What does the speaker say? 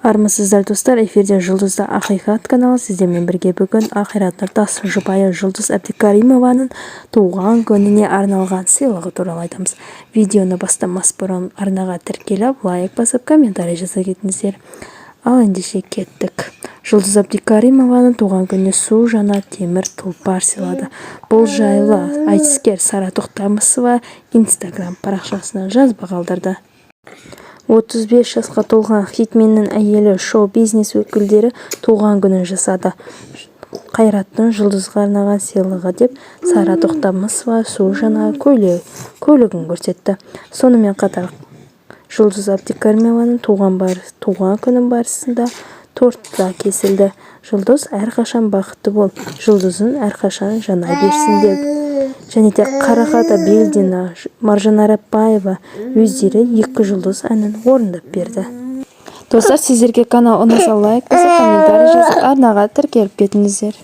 Армысыздар достар, эфирде Жұлдызда Ақиқат каналы сіздермен бірге. Бүгін Ақират Нұртас жұбайы Жұлдыз Әбдікаримованың туған күніне арналған сыйлығы туралы айтамыз. Видеоны бастамас бұрын арнаға тіркеліп, лайк басып, комментарий жаза кетіңіздер. Ал ендеше кеттік. Жұлдыз Әбдікаримованың туған күніне су жаңа темір тұлпар сыйлады. Бұл жайлы айтыскер Сара Тоқтамысова Instagram парақшасына жазба қалдырды. 35 жасқа толған хитменнің әйелі шоу-бизнес өкілдері туған күнін жасады. Қайраттың Жұлдызға арнаған сыйлығы деп Сара Тоқтамысова су жаңа көлігін көрсетті. Сонымен қатар Жұлдыз Әбдікаримованың туған күнін барысында торт та кесілді. Жұлдыз әрқашан бақытты бол, жұлдызың әрқашан жана берсін деп. Және де Қарақат Абилдина, Маржан Арапбаева өздері 2 жұлдыз әнін орындап берді. Достар, сіздерге канал ұнаса лайк басып, комментарий жазып, арнаға тіркеліп кетіңіздер.